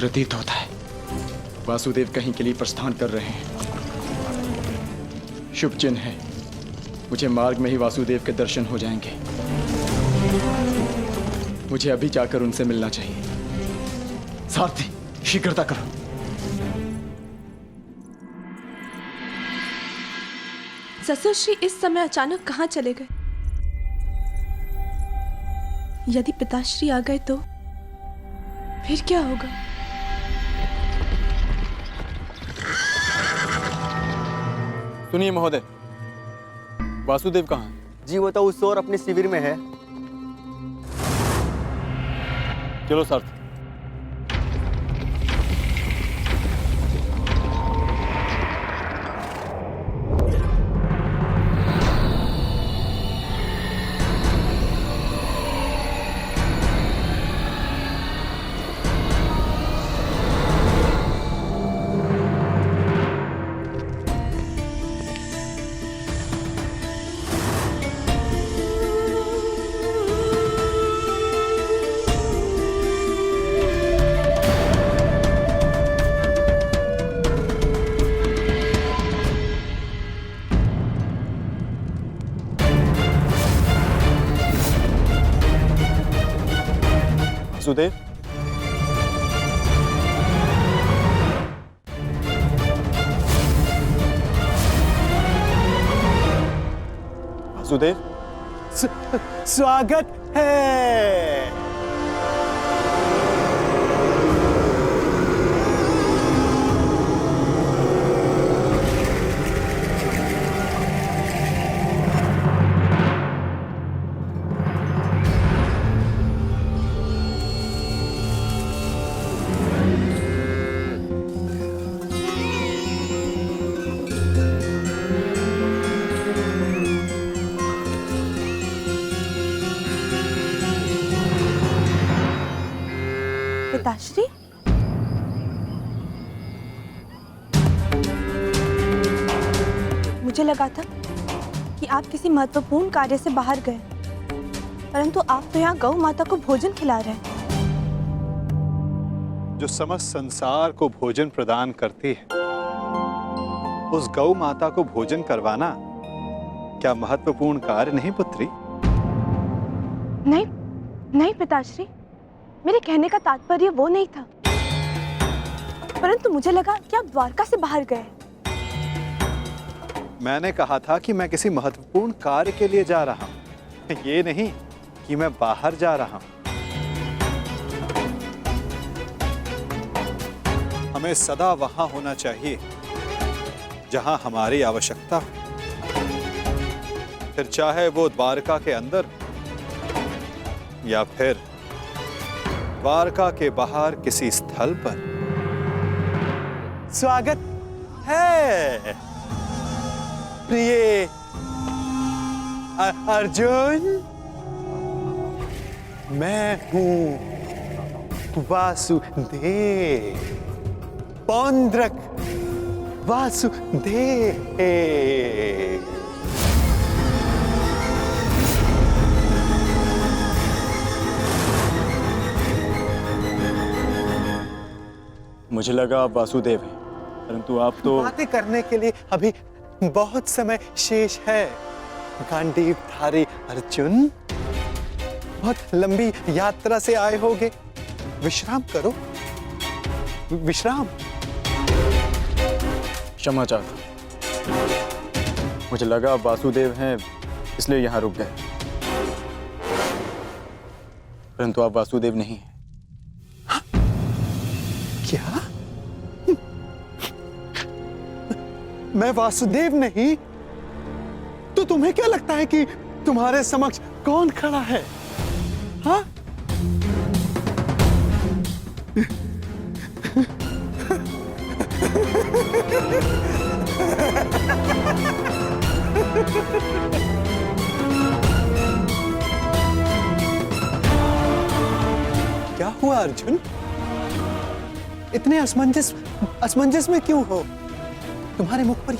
प्रतीत होता है वासुदेव कहीं के लिए प्रस्थान कर रहे हैं। शुभ चिन्ह है, मुझे मार्ग में ही वासुदेव के दर्शन हो जाएंगे। मुझे अभी जाकर उनसे मिलना चाहिए। सारथी, शीघ्रता करो। ससुर श्री इस समय अचानक कहाँ चले गए? यदि पिताश्री आ गए तो फिर क्या होगा? सुनिए महोदय, वासुदेव कहाँ है? जी वो तो उस ओर अपने शिविर में है। चलो सारथी। वासुदेव, वासुदेव, स्वागत है। पिताश्री, मुझे लगा था कि आप किसी महत्वपूर्ण कार्य से बाहर गए, परंतु आप तो यहाँ गौ माता को भोजन खिला रहे हैं। जो समस्त संसार को भोजन प्रदान करती है, उस गौ माता को भोजन करवाना क्या महत्वपूर्ण कार्य नहीं पुत्री? नहीं नहीं पिताश्री, मेरे कहने का तात्पर्य वो नहीं था, परंतु मुझे लगा कि आप द्वारका से बाहर गए। मैंने कहा था कि मैं किसी महत्वपूर्ण कार्य के लिए जा रहा हूं, ये नहीं कि मैं बाहर जा रहा हूं। हमें सदा वहां होना चाहिए जहां हमारी आवश्यकता हो, फिर चाहे वो द्वारका के अंदर या फिर द्वारका के बाहर किसी स्थल पर। स्वागत है प्रिय अर्जुन। मैं हूं वासुदेव, पौंड्रक वासुदेव। मुझे लगा आप वासुदेव हैं, परंतु आप तो बातें करने के लिए अभी बहुत समय शेष है। गांडीवधारी अर्जुन, बहुत लंबी यात्रा से आए होगे, विश्राम करो, विश्राम। क्षमा चाहता, मुझे लगा आप वासुदेव हैं इसलिए यहाँ रुक गए, परंतु आप वासुदेव नहीं हैं। क्या? मैं वासुदेव नहीं? तो तुम्हें क्या लगता है कि तुम्हारे समक्ष कौन खड़ा है? हाँ? क्या हुआ अर्जुन? इतने असमंजस में क्यों हो? तुम्हारे मुख पर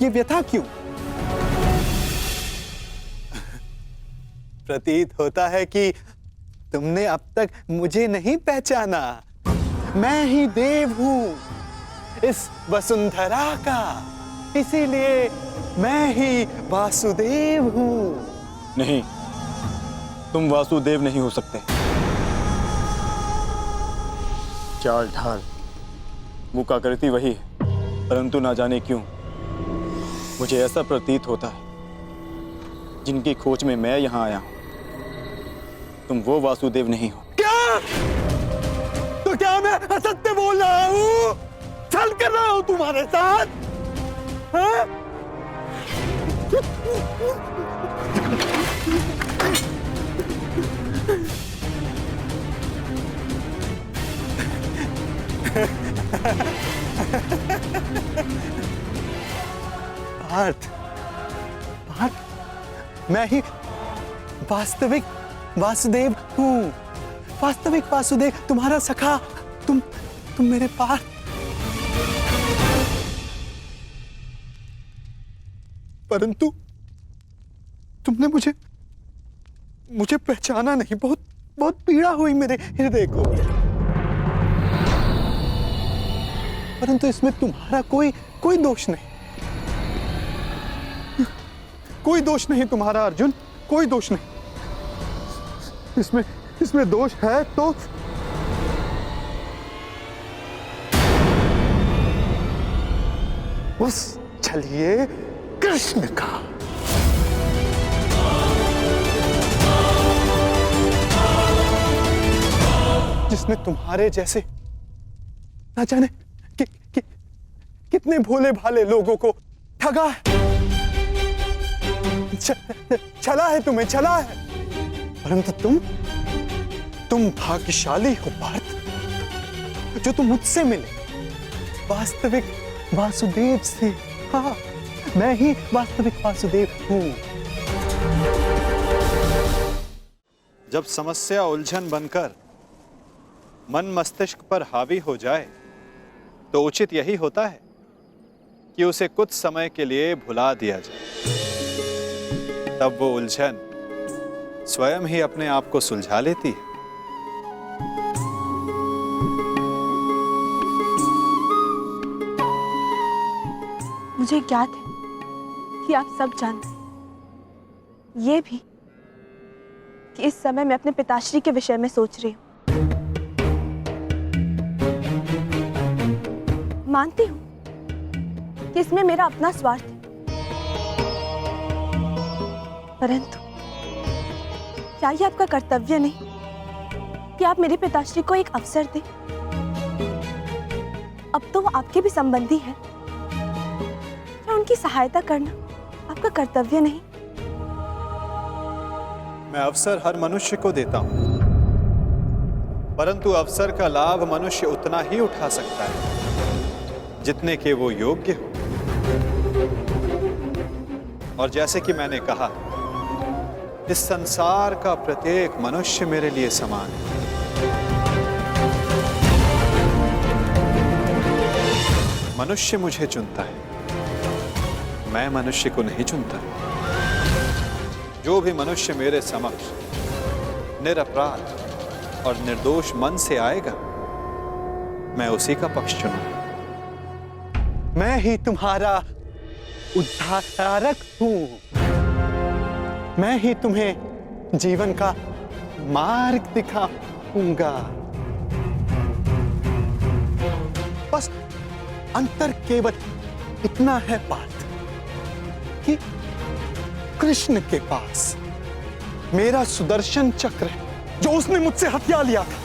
ये व्यथा क्यों? प्रतीत होता है कि तुमने अब तक मुझे नहीं पहचाना। मैं ही देव हूं इस वसुंधरा का, इसीलिए मैं ही वासुदेव हूं। नहीं, तुम वासुदेव नहीं हो सकते। चाल ढाल मुकाकृति वही है, परंतु ना जाने क्यों मुझे ऐसा प्रतीत होता है जिनकी खोज में मैं यहां आया हूं, तुम वो वासुदेव नहीं हो। क्या? तो क्या मैं असत्य बोल रहा हूं? छल कर रहा हूं तुम्हारे साथ? हाँ? पार्थ, पार्थ, मैं ही वास्तविक वासुदेव हूं, वास्तविक वासुदेव, तुम्हारा सखा, तुम मेरे पार्थ। परंतु तुमने मुझे पहचाना नहीं, बहुत पीड़ा हुई मेरे हृदय को। परंतु इसमें तुम्हारा कोई दोष नहीं, कोई दोष नहीं तुम्हारा अर्जुन, कोई दोष नहीं। इसमें दोष है तो उस छलिए कृष्ण का। जिसने तुम्हारे जैसे ना जाने कितने भोले भाले लोगों को ठगा है, छला है, तुम्हें छला है। परंतु तुम भाग्यशाली हो पार्थ, जो तुम मुझसे मिले, वास्तविक वासुदेव से। हाँ, मैं ही वास्तविक वासुदेव हूं। जब समस्या उलझन बनकर मन मस्तिष्क पर हावी हो जाए तो उचित यही होता है कि उसे कुछ समय के लिए भुला दिया जाए। तब वो उलझन स्वयं ही अपने आप को सुलझा लेती है। मुझे ज्ञात है कि आप सब जानते हैं, ये भी कि इस समय मैं अपने पिताश्री के विषय में सोच रही हूं। मानती हूं कि इसमें मेरा अपना स्वार्थ है, परंतु क्या ये आपका कर्तव्य नहीं कि आप मेरे पिताश्री को एक अवसर दें? अब तो वो आपके भी संबंधी है, क्या उनकी सहायता करना आपका कर्तव्य नहीं? मैं अवसर हर मनुष्य को देता हूं, परंतु अवसर का लाभ मनुष्य उतना ही उठा सकता है जितने के वो योग्य हो। और जैसे कि मैंने कहा, इस संसार का प्रत्येक मनुष्य मेरे लिए समान है। मनुष्य मुझे चुनता है, मैं मनुष्य को नहीं चुनता। जो भी मनुष्य मेरे समक्ष निरपराध और निर्दोष मन से आएगा, मैं उसी का पक्ष चुनूंगा। मैं ही तुम्हारा उद्धारक हूं, मैं ही तुम्हें जीवन का मार्ग दिखाऊंगा। बस अंतर केवल इतना है पार्थ कि कृष्ण के पास मेरा सुदर्शन चक्र है, जो उसने मुझसे हथिया लिया था।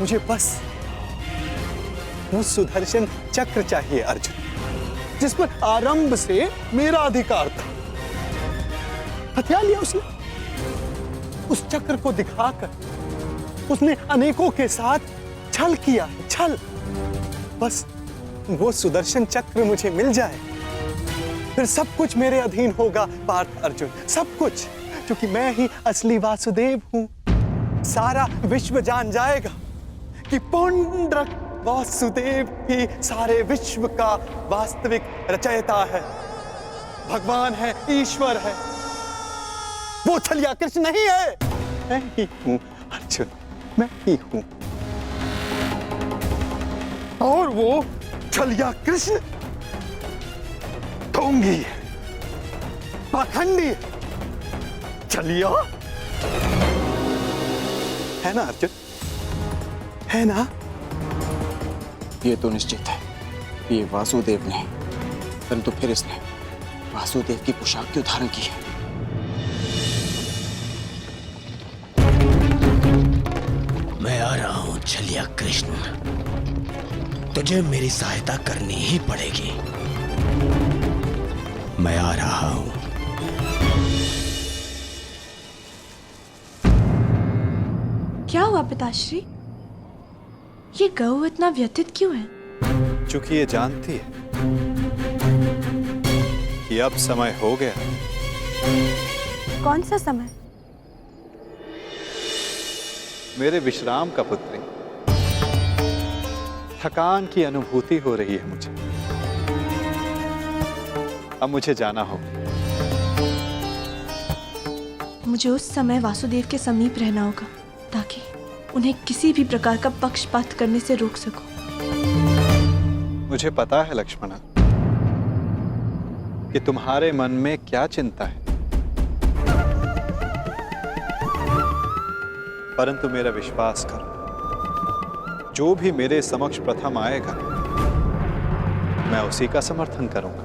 मुझे बस वो सुदर्शन चक्र चाहिए अर्जुन, जिस पर आरंभ से मेरा अधिकार था। हथिया लिया उसने। उस चक्र को दिखाकर उसने अनेकों के साथ छल किया, छल। बस वो सुदर्शन चक्र मुझे मिल जाए, फिर सब कुछ मेरे अधीन होगा पार्थ अर्जुन, सब कुछ, क्योंकि मैं ही असली वासुदेव हूं। सारा विश्व जान जाएगा कि पुंडरक वासुदेव ही सारे विश्व का वास्तविक रचयिता है, भगवान है, ईश्वर है। वो छलिया कृष्ण नहीं है, मैं ही हूं अर्जुन, मैं ही हूं। और वो छलिया कृष्ण ढोंगी, पाखंडी, छलिया है ना अर्जुन, है ना? ये तो निश्चित है, ये वासुदेव ने, परंतु फिर इसने वासुदेव की पोशाक क्यों धारण की है? मैं आ रहा हूं छलिया कृष्ण, तुझे मेरी सहायता करनी ही पड़ेगी। मैं आ रहा हूं। क्या हुआ पिताश्री? ये गऊ इतना व्यथित क्यों है? चूंकि ये जानती है कि अब समय हो गया। कौन सा समय? मेरे विश्राम का पुत्री, थकान की अनुभूति हो रही है मुझे। अब मुझे जाना होगा। मुझे उस समय वासुदेव के समीप रहना होगा ताकि उन्हें किसी भी प्रकार का पक्षपात करने से रोक सकूं। मुझे पता है लक्ष्मणा कि तुम्हारे मन में क्या चिंता है, परंतु मेरा विश्वास करो, जो भी मेरे समक्ष प्रथम आएगा मैं उसी का समर्थन करूंगा।